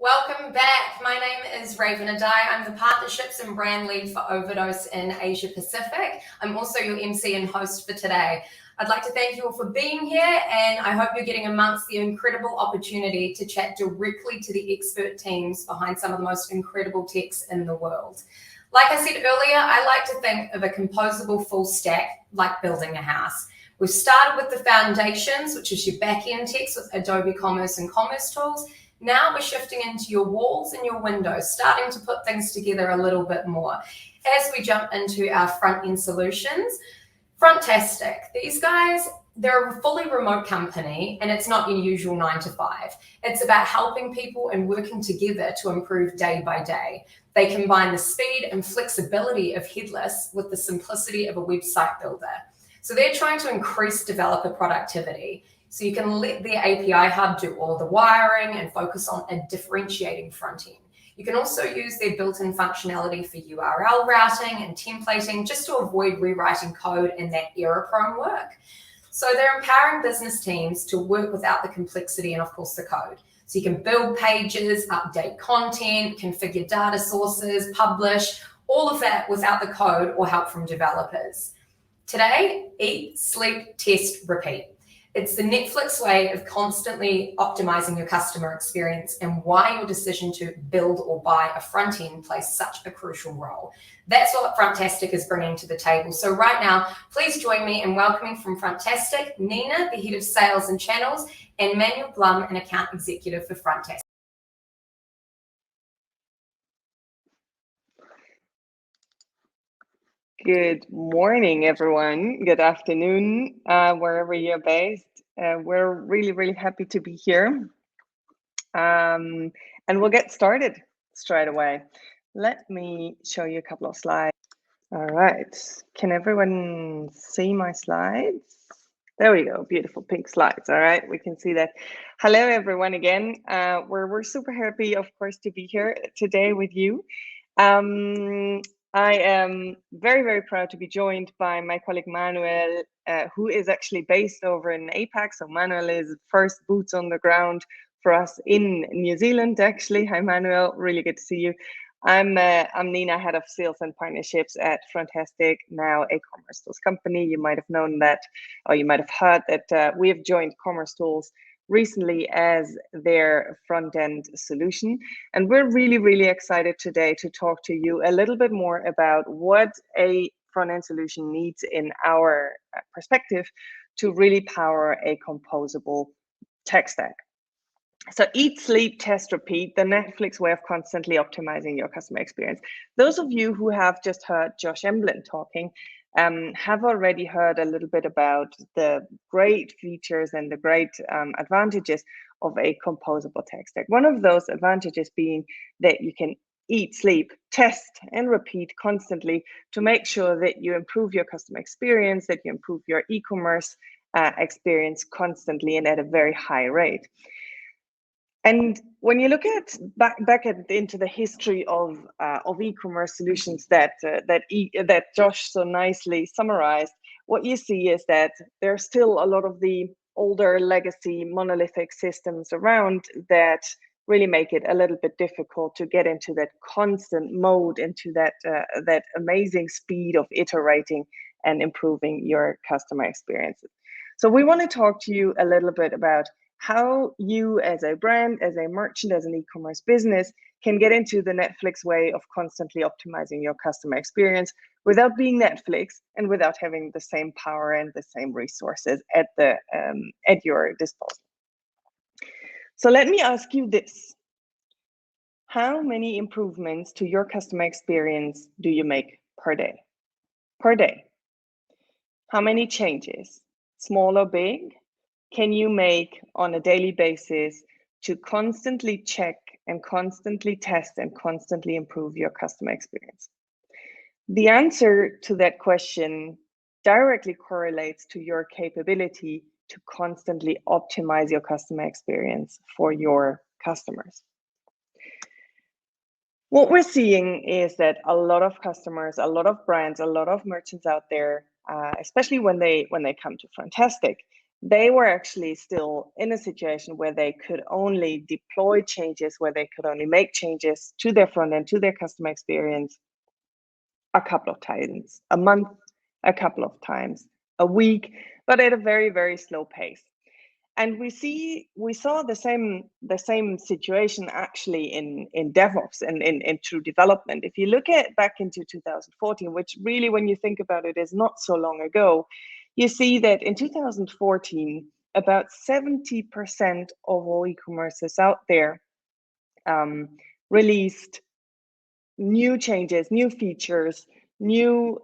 Welcome back. My name is Raven Adai. I'm the Partnerships and Brand Lead for Overdose in Asia Pacific. I'm also your MC and host for today. I'd like to thank you all for being here, and I hope you're getting amongst the incredible opportunity to chat directly to the expert teams behind some of the most incredible techs in the world. Like I said earlier, I like to think of a composable full stack like building a house. We've started with the foundations, which is your back-end techs with Adobe Commerce and Commerce Tools. Now we're shifting into your walls and your windows, starting to put things together a little bit more. As we jump into our front-end solutions, Frontastic. These guys, they're a fully remote company, and it's not your usual 9 to 5. It's about helping people and working together to improve day by day. They combine the speed and flexibility of headless with the simplicity of a website builder. So they're trying to increase developer productivity. So you can let the API hub do all the wiring and focus on a differentiating front end. You can also use their built-in functionality for URL routing and templating just to avoid rewriting code in that error-prone work. So they're empowering business teams to work without the complexity and, of course, the code. So you can build pages, update content, configure data sources, publish, all of that without the code or help from developers. Today, eat, sleep, test, repeat. It's the Netflix way of constantly optimizing your customer experience, and why your decision to build or buy a front end plays such a crucial role. That's what Frontastic is bringing to the table. So right now, please join me in welcoming from Frontastic, Nina, the head of sales and channels, and Manuel Blum, an account executive for Frontastic. Good morning, everyone. Good afternoon, wherever you're based. We're really happy to be here. And we'll get started straight away. Let me show you a couple of slides. All right. Can everyone see my slides? There we go. Beautiful pink slides. All right. We can see that. Hello, everyone, again. We're super happy, of course, to be here today with you. I am very proud to be joined by my colleague Manuel, who is actually based over in APAC. So Manuel is first boots on the ground for us in New Zealand, actually. Hi, Manuel. Really good to see you. I'm Nina, head of sales and partnerships at Frontastic, now a Commerce Tools company. You might have known that, or you might have heard that we have joined Commerce Tools recently as their front-end solution. And we're really excited today to talk to you a little bit more about what a front-end solution needs in our perspective to really power a composable tech stack. So eat, sleep, test, repeat, the Netflix way of constantly optimizing your customer experience. Those of you who have just heard Josh Emblin talking have already heard a little bit about the great features and the great advantages of a composable tech stack. One of those advantages being that you can eat, sleep, test, and repeat constantly to make sure that you improve your customer experience, that you improve your e-commerce experience constantly and at a very high rate. And when you look at into the history of e-commerce solutions that Josh so nicely summarized, what you see is that there's still a lot of the older legacy monolithic systems around that really make it a little bit difficult to get into that constant mode, into that amazing speed of iterating and improving your customer experiences. So we want to talk to you a little bit about how you as a brand, as a merchant, as an e-commerce business can get into the Netflix way of constantly optimizing your customer experience without being Netflix and without having the same power and the same resources at your disposal. So let me ask you this. How many improvements to your customer experience do you make per day? Per day. How many changes, small or big, can you make on a daily basis to constantly check and constantly test and constantly improve your customer experience? The answer to that question directly correlates to your capability to constantly optimize your customer experience for your customers. What we're seeing is that a lot of customers, a lot of brands, a lot of merchants out there, especially when they come to Frontastic, they were actually still in a situation where they could only deploy changes, where they could only make changes to their front end, to their customer experience a couple of times a month, a couple of times a week, but at a very, very slow pace. And we saw the same situation actually in DevOps and in true development. If you look at back into 2014, which really, when you think about it, is not so long ago, you see that in 2014, about 70% of all e-commerces out there released new changes, new features, new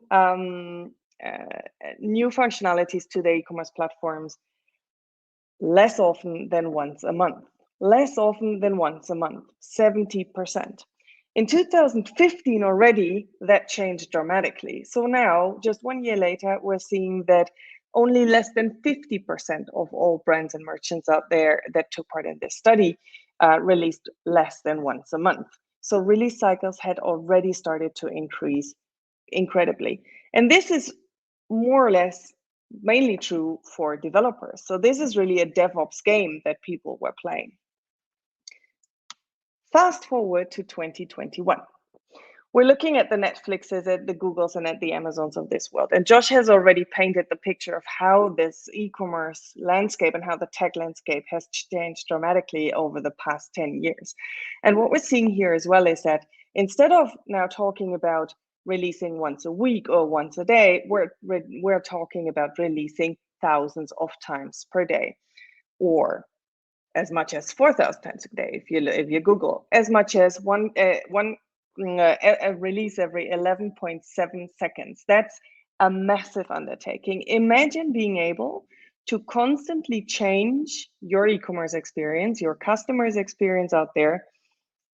functionalities to the e-commerce platforms less often than once a month. Less often than once a month, 70%. In 2015 already, that changed dramatically. So now, just 1 year later, we're seeing that only less than 50% of all brands and merchants out there that took part in this study released less than once a month. So release cycles had already started to increase incredibly. And this is more or less mainly true for developers. So this is really a DevOps game that people were playing. Fast forward to 2021. We're looking at the Netflixes, at the Googles, and at the Amazons of this world. And Josh has already painted the picture of how this e-commerce landscape and how the tech landscape has changed dramatically over the past 10 years. And what we're seeing here as well is that instead of now talking about releasing once a week or once a day, we're talking about releasing thousands of times per day, or as much as 4,000 times a day if you Google, as much as a release every 11.7 seconds. That's a massive undertaking. Imagine being able to constantly change your e-commerce experience, your customer's experience out there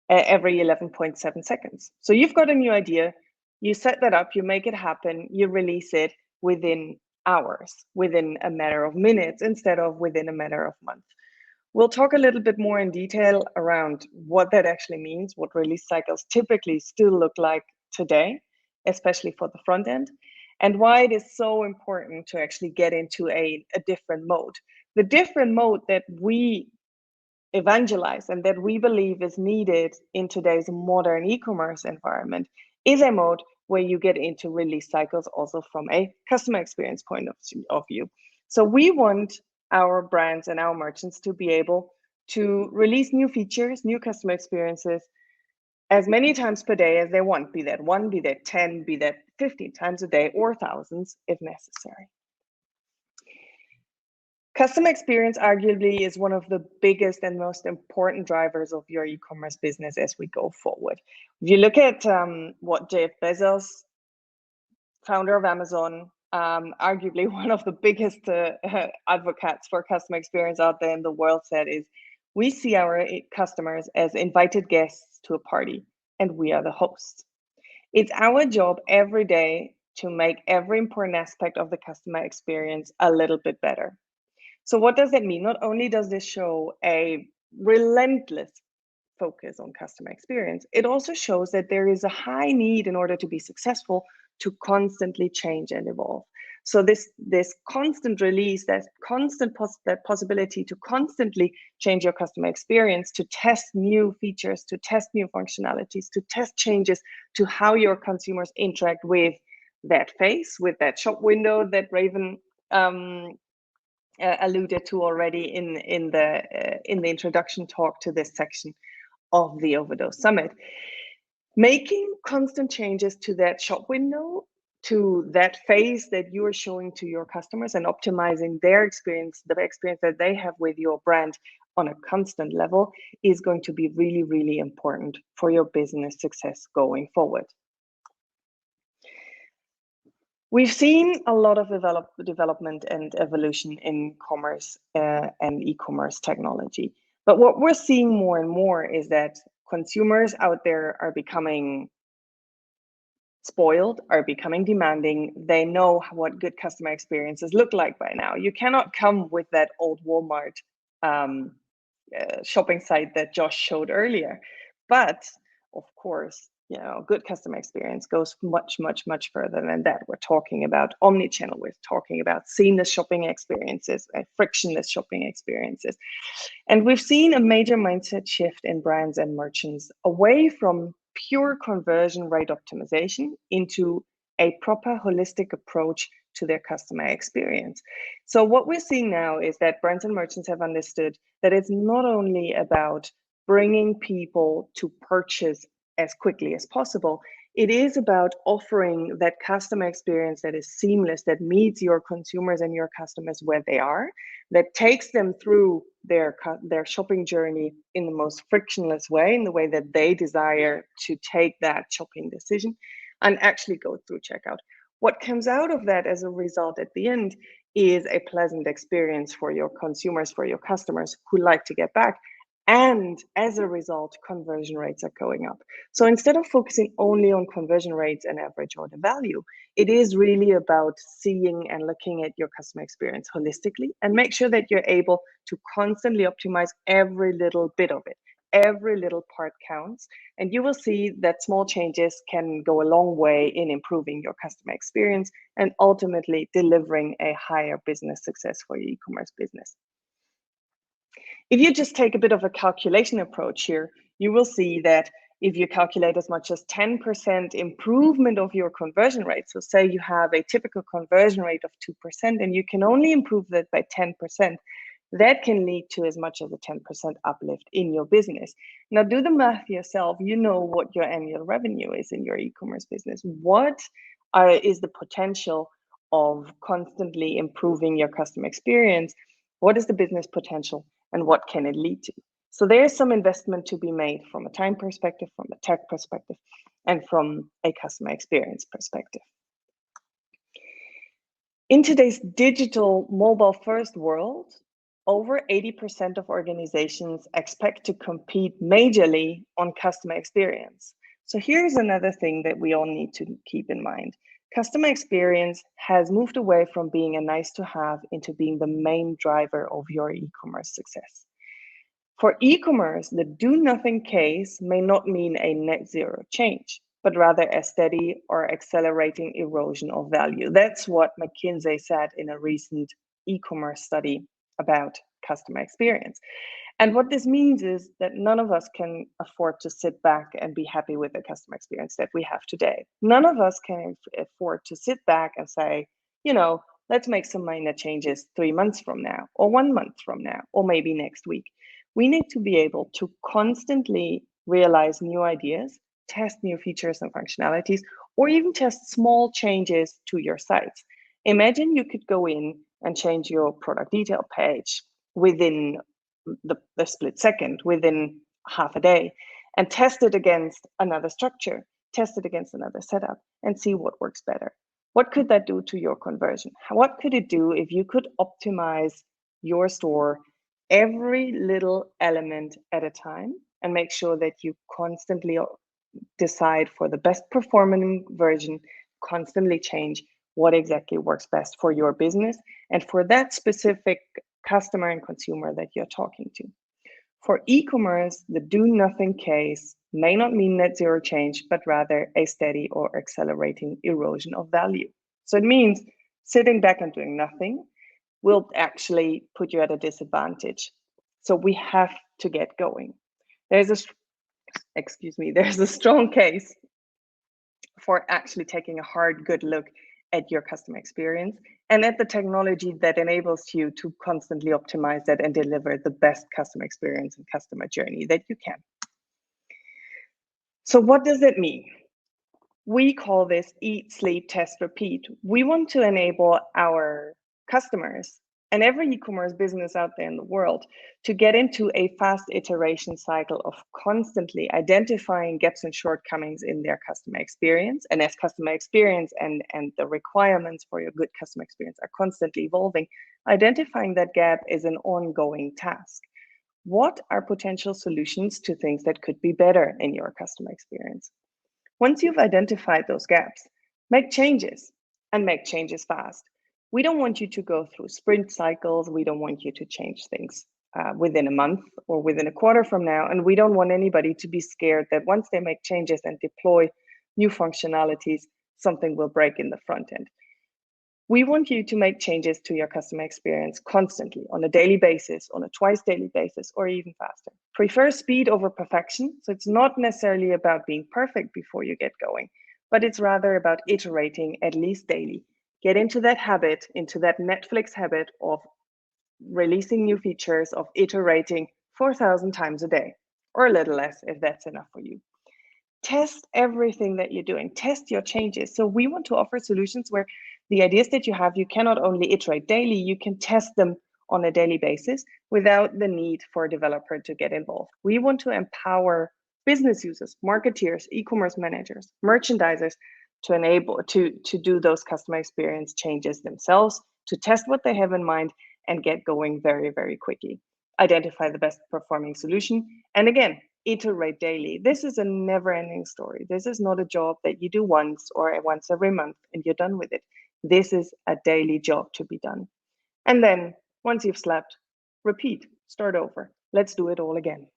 every 11.7 seconds. So you've got a new idea, you set that up, you make it happen, you release it within hours, within a matter of minutes, instead of within a matter of months. We'll talk a little bit more in detail around what that actually means, what release cycles typically still look like today, especially for the front end, and why it is so important to actually get into a different mode. The different mode that we evangelize and that we believe is needed in today's modern e-commerce environment is a mode where you get into release cycles also from a customer experience point of view. So we want our brands and our merchants to be able to release new features, new customer experiences as many times per day as they want, be that 1, be that 10, be that 15 times a day, or thousands if necessary. Customer experience arguably is one of the biggest and most important drivers of your e-commerce business as we go forward. If you look at what Jeff Bezos, founder of Amazon, arguably one of the biggest advocates for customer experience out there in the world, said is, we see our customers as invited guests to a party, and we are the hosts. It's our job every day to make every important aspect of the customer experience a little bit better. So what does that mean? Not only does this show a relentless focus on customer experience, it also shows that there is a high need in order to be successful to constantly change and evolve. So this constant release, that possibility to constantly change your customer experience, to test new features, to test new functionalities, to test changes to how your consumers interact with that face, with that shop window that Raven alluded to already in the introduction talk to this section of the Overdose Summit. Making constant changes to that shop window, to that face that you are showing to your customers, and optimizing their experience, the experience that they have with your brand on a constant level, is going to be really, really important for your business success going forward. We've seen a lot of development and evolution in commerce and e-commerce technology. But what we're seeing more and more is that consumers out there are becoming spoiled, are becoming demanding. They know what good customer experiences look like by now. You cannot come with that old Walmart shopping site that Josh showed earlier. But of course, good customer experience goes much, much, much further than that. We're talking about omnichannel. We're talking about seamless shopping experiences and frictionless shopping experiences. And we've seen a major mindset shift in brands and merchants away from pure conversion rate optimization into a proper holistic approach to their customer experience. So what we're seeing now is that brands and merchants have understood that it's not only about bringing people to purchase as quickly as possible. It is about offering that customer experience that is seamless, that meets your consumers and your customers where they are, that takes them through their shopping journey in the most frictionless way, in the way that they desire to take that shopping decision and actually go through checkout. What comes out of that as a result at the end is a pleasant experience for your consumers, for your customers who like to get back. And as a result, conversion rates are going up. So instead of focusing only on conversion rates and average order value, it is really about seeing and looking at your customer experience holistically and make sure that you're able to constantly optimize every little bit of it. Every little part counts. And you will see that small changes can go a long way in improving your customer experience and ultimately delivering a higher business success for your e-commerce business. If you just take a bit of a calculation approach here, you will see that if you calculate as much as 10% improvement of your conversion rate, so say you have a typical conversion rate of 2% and you can only improve that by 10%, that can lead to as much as a 10% uplift in your business. Now do the math yourself. You know what your annual revenue is in your e-commerce business. What is the potential of constantly improving your customer experience? What is the business potential? And what can it lead to? So there's some investment to be made from a time perspective, from a tech perspective, and from a customer experience perspective. In today's digital mobile first world, over 80% of organizations expect to compete majorly on customer experience. So here's another thing that we all need to keep in mind. Customer experience has moved away from being a nice to have into being the main driver of your e-commerce success. For e-commerce, the do nothing case may not mean a net zero change, but rather a steady or accelerating erosion of value. That's what McKinsey said in a recent e-commerce study about customer experience. And what this means is that none of us can afford to sit back and be happy with the customer experience that we have today. None of us can afford to sit back and say, let's make some minor changes 3 months from now, or 1 month from now, or maybe next week. We need to be able to constantly realize new ideas, test new features and functionalities, or even test small changes to your sites. Imagine you could go in and change your product detail page within the split second, within half a day, and test it against another structure, test it against another setup, and see what works better. What could that do to your conversion? What could it do if you could optimize your store every little element at a time and make sure that you constantly decide for the best performing version, constantly change what exactly works best for your business and for that specific customer and consumer that you're talking to. For e-commerce, the do nothing case may not mean net zero change, but rather a steady or accelerating erosion of value. So it means sitting back and doing nothing will actually put you at a disadvantage. So we have to get going. There's a strong case for actually taking a hard, good look at your customer experience and at the technology that enables you to constantly optimize that and deliver the best customer experience and customer journey that you can. So what does that mean? We call this eat, sleep, test, repeat. We want to enable our customers and every e-commerce business out there in the world to get into a fast iteration cycle of constantly identifying gaps and shortcomings in their customer experience. And as customer experience and the requirements for your good customer experience are constantly evolving, identifying that gap is an ongoing task. What are potential solutions to things that could be better in your customer experience? Once you've identified those gaps, make changes and make changes fast. We don't want you to go through sprint cycles. We don't want you to change things within a month or within a quarter from now. And we don't want anybody to be scared that once they make changes and deploy new functionalities, something will break in the front end. We want you to make changes to your customer experience constantly, on a daily basis, on a twice daily basis, or even faster. Prefer speed over perfection. So it's not necessarily about being perfect before you get going, but it's rather about iterating at least daily. Get into that habit, into that Netflix habit of releasing new features, of iterating 4,000 times a day, or a little less if that's enough for you. Test everything that you're doing, test your changes. So we want to offer solutions where the ideas that you have, you cannot only iterate daily, you can test them on a daily basis without the need for a developer to get involved. We want to empower business users, marketeers, e-commerce managers, merchandisers to enable to do those customer experience changes themselves, to test what they have in mind and get going very, very quickly. Identify the best performing solution. And again, iterate daily. This is a never-ending story. This is not a job that you do once or once every month and you're done with it. This is a daily job to be done. And then once you've slept, repeat, start over. Let's do it all again.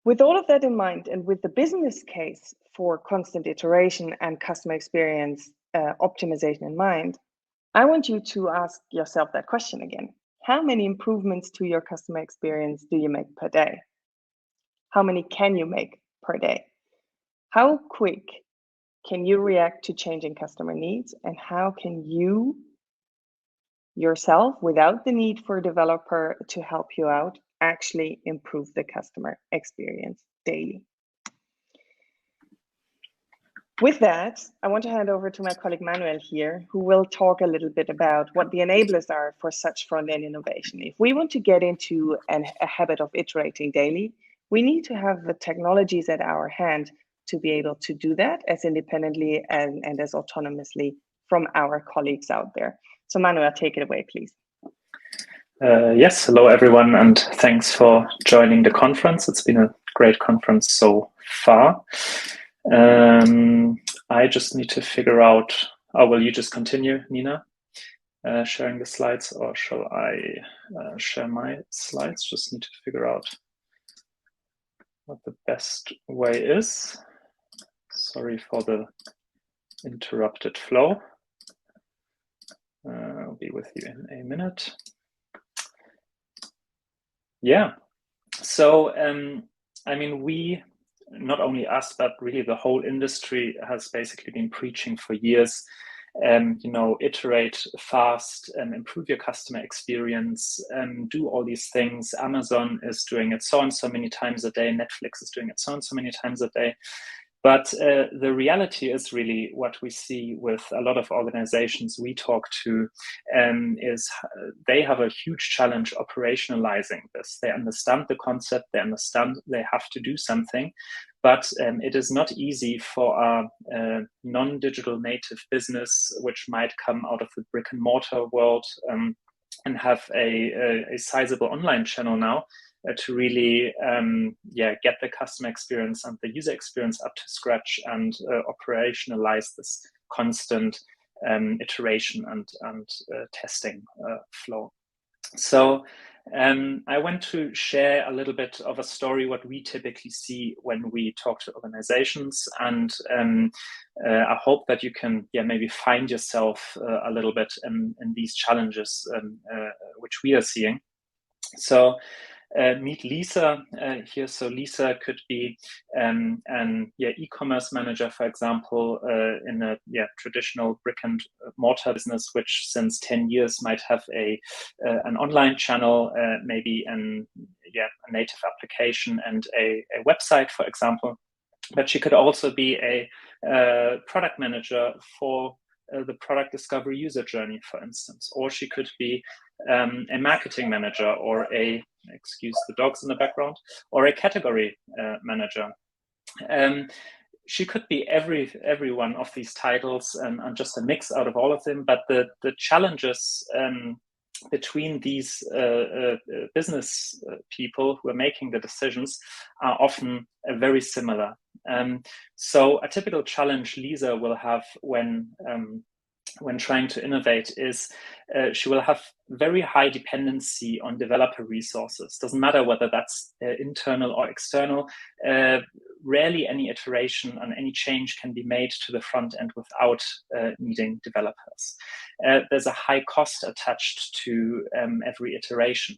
With all of that in mind, and with the business case for constant iteration and customer experience optimization in mind, I want you to ask yourself that question again. How many improvements to your customer experience do you make per day? How many can you make per day? How quick can you react to changing customer needs? And how can you yourself, without the need for a developer to help you out, actually improve the customer experience daily? With that, I want to hand over to my colleague Manuel here, who will talk a little bit about what the enablers are for such front-end innovation. If we want to get into a habit of iterating daily, we need to have the technologies at our hand to be able to do that as independently and as autonomously from our colleagues out there. So Manuel, take it away, please. Yes, hello everyone, and thanks for joining the conference. It's been a great conference so far. I just need to figure out, will you just continue, Nina, sharing the slides, or shall I share my slides? Just need to figure out what the best way is. Sorry for the interrupted flow. I'll be with you in a minute. Yeah, so I mean, we, not only us, but really the whole industry has basically been preaching for years, you know, iterate fast, improve your customer experience, do all these things. Amazon is doing it so and so many times a day. Netflix is doing it so and so many times a day. But the reality is really what we see with a lot of organizations we talk to is they have a huge challenge operationalizing this. They understand the concept, they understand they have to do something, but it is not easy for a non-digital native business, which might come out of the brick and mortar world and have a sizable online channel now, to really get the customer experience and the user experience up to scratch and operationalize this constant iteration and testing flow. So I want to share a little bit of a story, what we typically see when we talk to organizations, and I hope that you can maybe find yourself a little bit in these challenges which we are seeing. So meet Lisa here. So Lisa could be an e-commerce manager, for example, in a traditional brick and mortar business, which since 10 years might have an online channel, maybe a native application and a website, for example. But she could also be a product manager for the product discovery user journey, for instance, or she could be a marketing manager, or excuse the dogs in the background, or a category manager. She could be every one of these titles and just a mix out of all of them. But the challenges between these business people who are making the decisions are often very similar. So a typical challenge Lisa will have when when trying to innovate is she will have very high dependency on developer resources. Doesn't matter whether that's internal or external. Rarely any iteration and any change can be made to the front end without needing developers. There's a high cost attached to every iteration.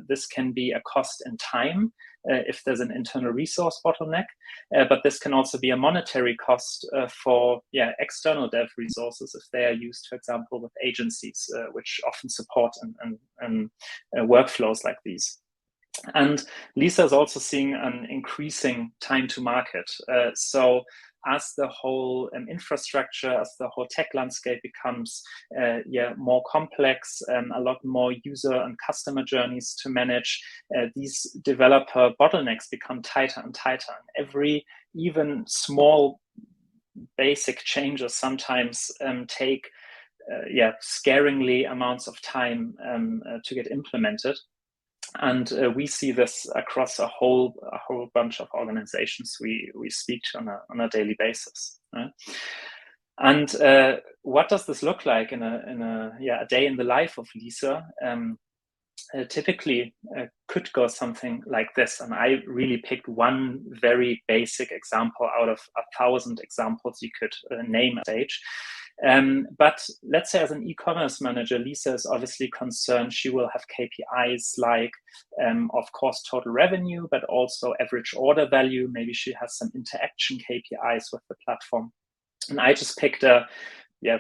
This can be a cost in time, if there's an internal resource bottleneck, but this can also be a monetary cost for external dev resources if they are used, for example, with agencies, which often support and workflows like these. And Lisa is also seeing an increasing time to market. So as the whole infrastructure, as the whole tech landscape becomes more complex, a lot more user and customer journeys to manage, these developer bottlenecks become tighter and tighter. And every even small basic changes sometimes take scaringly amounts of time to get implemented. And we see this across a whole bunch of organizations we speak to on a daily basis. Right? And what does this look like in a day in the life of Lisa? Typically could go something like this. And I really picked one very basic example out of 1,000 examples you could name at stage. But let's say as an e-commerce manager, Lisa is obviously concerned she will have KPIs like, of course, total revenue, but also average order value. Maybe she has some interaction KPIs with the platform. And I just picked a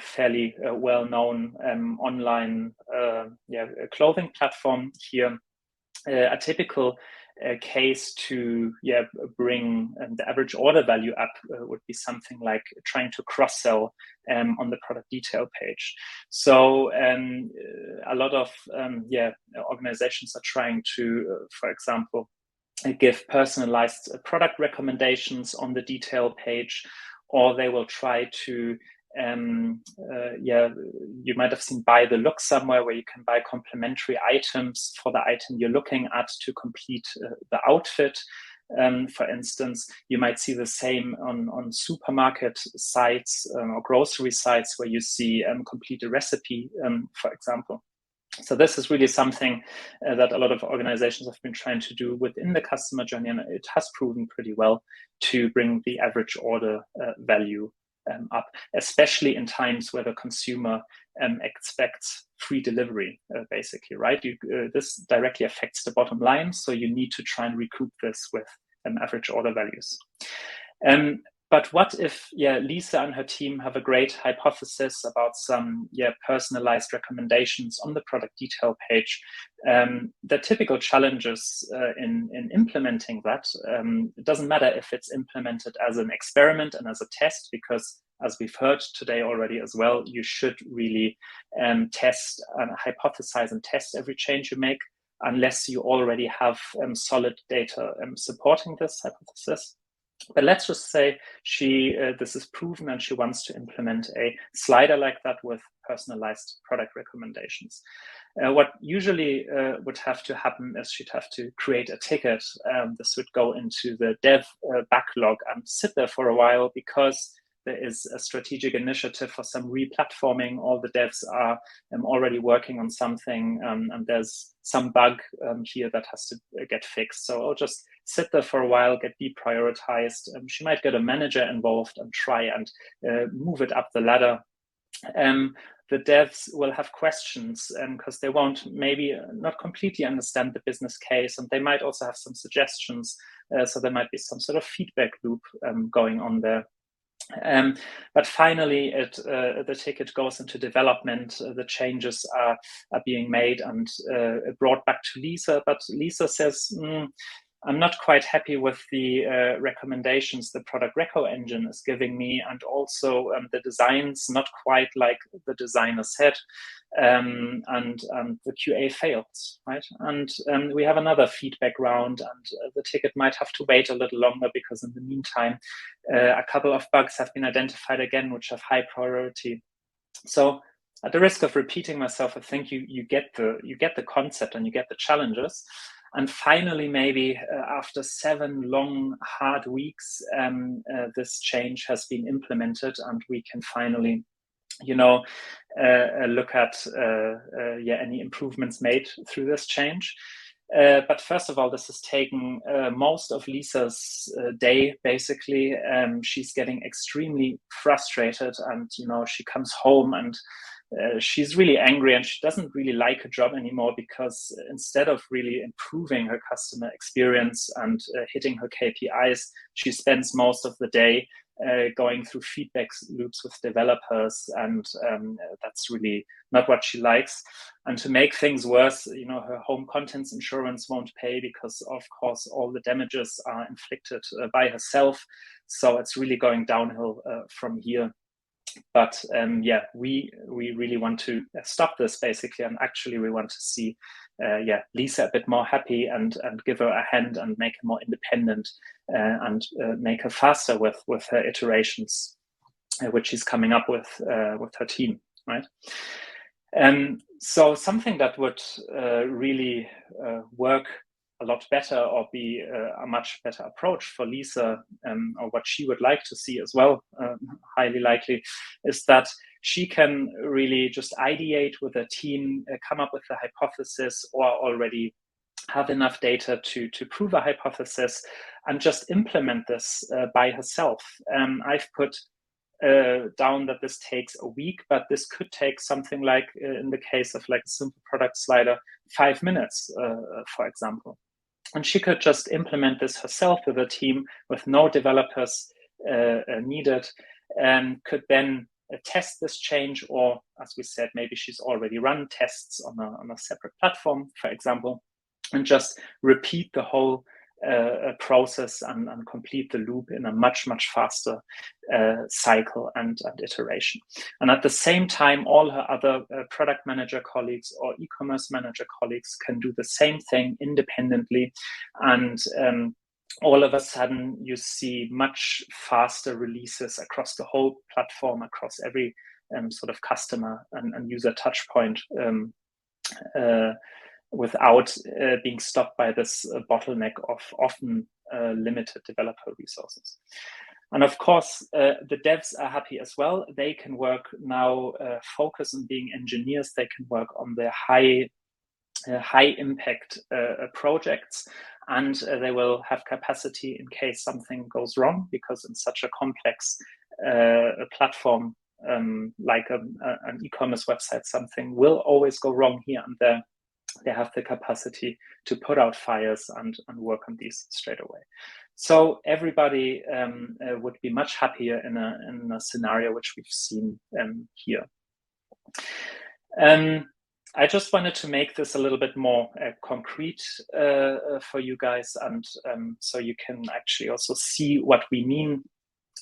fairly well-known online clothing platform here. A typical case to bring the average order value up would be something like trying to cross-sell on the product detail page. So a lot of organizations are trying to, for example, give personalized product recommendations on the detail page, or they will try to you might have seen buy the look somewhere, where you can buy complementary items for the item you're looking at to complete the outfit. For instance, you might see the same on supermarket sites or grocery sites, where you see complete a recipe, for example. So this is really something that a lot of organizations have been trying to do within the customer journey, and it has proven pretty well to bring the average order value up, especially in times where the consumer expects free delivery, basically, right? This directly affects the bottom line, so you need to try and recoup this with average order values. But what if Lisa and her team have a great hypothesis about some personalized recommendations on the product detail page? The typical challenges in implementing that, it doesn't matter if it's implemented as an experiment and as a test, because as we've heard today already as well, you should really test and hypothesize and test every change you make, unless you already have solid data supporting this hypothesis. But let's just say this is proven and she wants to implement a slider like that with personalized product recommendations. What usually would have to happen is she'd have to create a ticket. This would go into the dev backlog and sit there for a while, because there is a strategic initiative for some re-platforming. All the devs are already working on something, and there's some bug here that has to get fixed. So I'll just sit there for a while, get deprioritized. She might get a manager involved and try and move it up the ladder. The devs will have questions because they won't maybe not completely understand the business case, and they might also have some suggestions. So there might be some sort of feedback loop going on there. But finally, the ticket goes into development. The changes are being made and brought back to Lisa. But Lisa says, I'm not quite happy with the recommendations the product reco engine is giving me, and also the design's not quite like the designer said, and the QA fails, right? And we have another feedback round, and the ticket might have to wait a little longer, because in the meantime, a couple of bugs have been identified again, which have high priority. So at the risk of repeating myself, I think you get the concept and you get the challenges. And finally, maybe after 7 long, hard weeks, this change has been implemented, and we can finally look at any improvements made through this change. But first of all, this has taken most of Lisa's day, basically. She's getting extremely frustrated, and, she comes home and she's really angry, and she doesn't really like her job anymore, because instead of really improving her customer experience and hitting her KPIs, she spends most of the day going through feedback loops with developers, and that's really not what she likes. And to make things worse, her home contents insurance won't pay, because of course all the damages are inflicted by herself. So it's really going downhill from here. But we really want to stop this, basically, and actually we want to see Lisa a bit more happy, and give her a hand and make her more independent, and make her faster with her iterations, which she's coming up with her team, right? So something that would really work a lot better, or be a much better approach for Lisa, or what she would like to see as well, highly likely, is that she can really just ideate with a team, come up with a hypothesis, or already have enough data to prove a hypothesis, and just implement this by herself. I've put down that this takes a week, but this could take something like, in the case of like a simple product slider, 5 minutes, for example. And she could just implement this herself with a team with no developers needed, and could then test this change, or, as we said, maybe she's already run tests on a separate platform, for example, and just repeat the whole process and complete the loop in a much faster cycle and iteration. And at the same time, all her other product manager colleagues or e-commerce manager colleagues can do the same thing independently, and all of a sudden you see much faster releases across the whole platform, across every sort of customer and user touch point, without being stopped by this bottleneck of often limited developer resources. And of course, the devs are happy as well. They can work now, focus on being engineers. They can work on their high impact projects, and they will have capacity in case something goes wrong, because in such a complex platform like an e-commerce website, something will always go wrong here and there. They have the capacity to put out fires and work on these straight away. So everybody would be much happier in a scenario which we've seen here. I just wanted to make this a little bit more concrete for you guys, and so you can actually also see what we mean,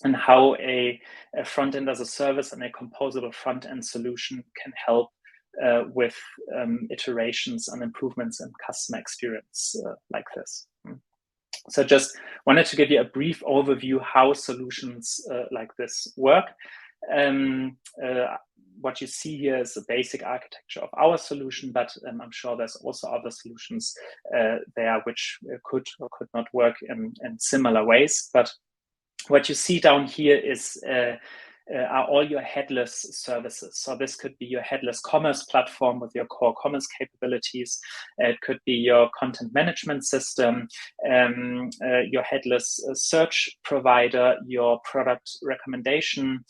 and how a front-end as a service and a composable front-end solution can help with iterations and improvements in customer experience like this. So just wanted to give you a brief overview how solutions like this work. What you see here is the basic architecture of our solution, but I'm sure there's also other solutions there which could or could not work in similar ways. But what you see down here is are all your headless services. So this could be your headless commerce platform with your core commerce capabilities. It could be your content management system, your headless search provider, your product recommendation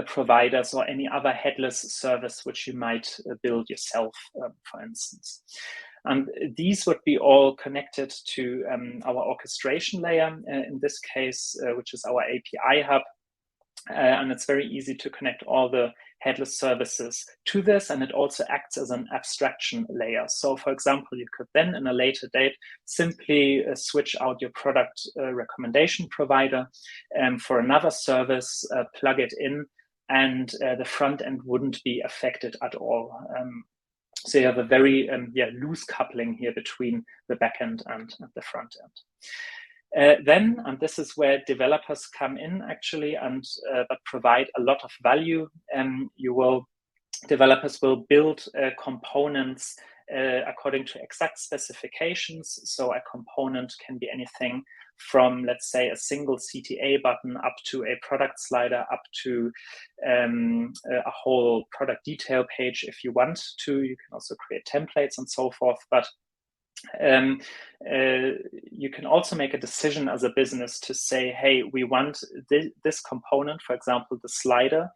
providers, or any other headless service which you might build yourself, for instance. And these would be all connected to our orchestration layer, in this case, which is our API hub. And it's very easy to connect all the headless services to this, and it also acts as an abstraction layer. So, for example, you could then, in a later date, simply switch out your product recommendation provider for another service, plug it in, and the front end wouldn't be affected at all. So you have a very loose coupling here between the backend and the front end. Then, and this is where developers come in actually, and but provide a lot of value. Developers will build components according to exact specifications. So a component can be anything from, let's say, a single CTA button up to a product slider, up to a whole product detail page if you want to. You can also create templates and so forth. But you can also make a decision as a business to say, hey, we want this component, for example, the slider,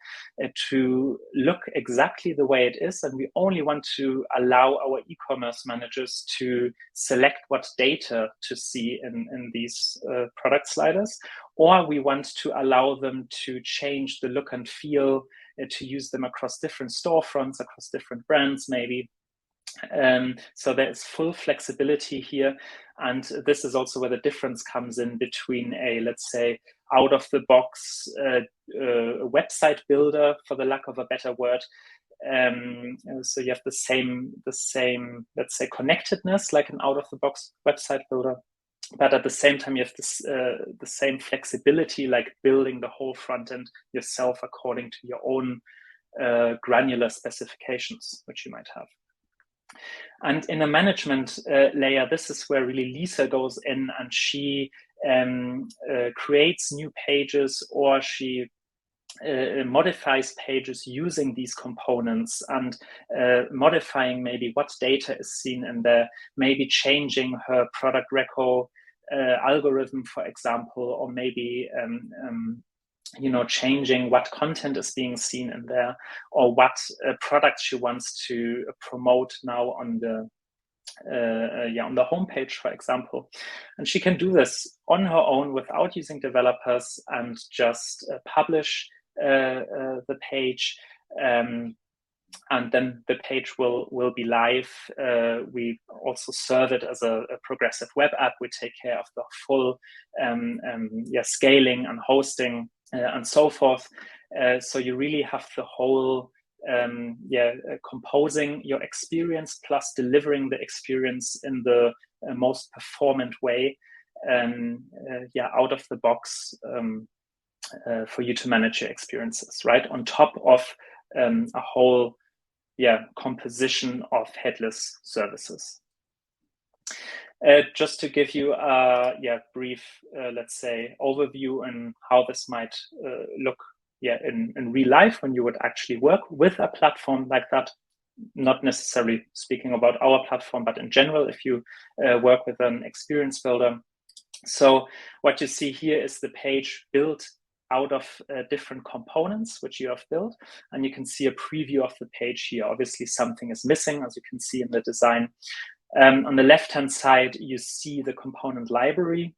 to look exactly the way it is. And we only want to allow our e-commerce managers to select what data to see in these product sliders. Or we want to allow them to change the look and feel, to use them across different storefronts, across different brands, maybe. So there's full flexibility here. And this is also where the difference comes in between a, let's say, out of the box website builder, for the lack of a better word. So you have the same, let's say, connectedness like an out of the box website builder. But at the same time, you have this, the same flexibility, like building the whole front end yourself according to your own granular specifications, which you might have. And in a management layer, this is where really Lisa goes in, and she creates new pages, or she modifies pages using these components, and modifying maybe what data is seen in there, maybe changing her product reco algorithm, for example, or maybe changing what content is being seen in there, or what product she wants to promote now on the on the homepage, for example. And she can do this on her own without using developers, and just publish the page. And then the page will be live. We also serve it as a progressive web app. We take care of the full scaling and hosting and so forth. So you really have the whole composing your experience plus delivering the experience in the most performant way, out of the box, for you to manage your experiences, right? On top of a whole composition of headless services. Just to give you a brief, let's say, overview on how this might look in real life when you would actually work with a platform like that. Not necessarily speaking about our platform, but in general, if you work with an experience builder. So what you see here is the page built out of different components which you have built, and you can see a preview of the page here. Obviously something is missing, as you can see in the design. On the left-hand side, you see the component library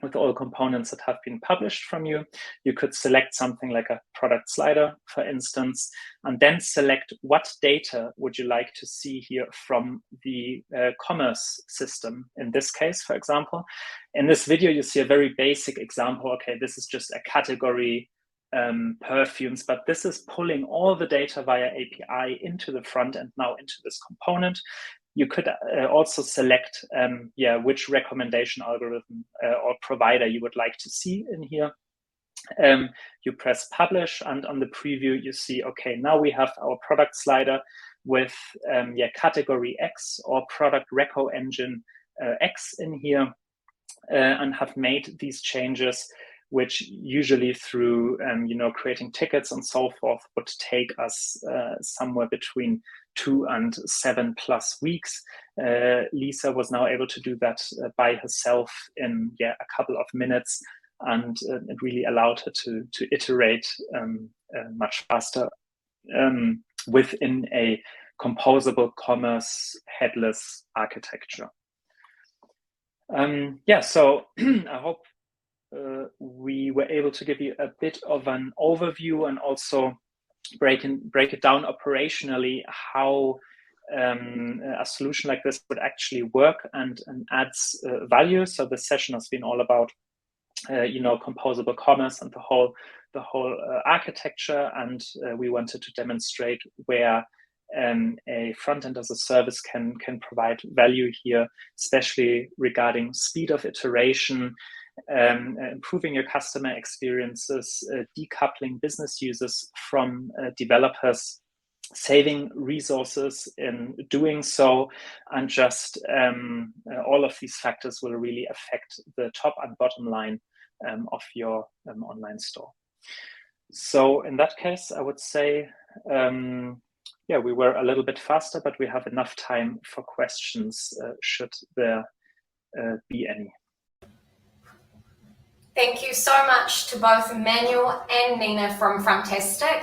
with all components that have been published from you. You could select something like a product slider, for instance, and then select what data would you like to see here from the commerce system. In this case, for example, in this video, you see a very basic example. Okay, this is just a category, perfumes, but this is pulling all the data via API into the front end, now into this component. You could also select which recommendation algorithm or provider you would like to see in here. You press publish, and on the preview you see, okay, now we have our product slider with category X or product reco engine X in here, and have made these changes, which usually through creating tickets and so forth would take us somewhere between 2 and 7+ weeks. Lisa was now able to do that by herself in a couple of minutes, and it really allowed her to iterate much faster within a composable commerce headless architecture. So I hope we were able to give you a bit of an overview, and also break it down operationally how a solution like this would actually work and adds value. So the session has been all about composable commerce and the whole architecture, and we wanted to demonstrate where a front-end as a service can provide value here, especially regarding speed of iteration, improving your customer experiences, decoupling business users from developers, saving resources in doing so, and just all of these factors will really affect the top and bottom line of your online store. So in that case, I would say, yeah, we were a little bit faster, but we have enough time for questions, should there be any. Thank you so much to both Manuel and Nina from Frontastic.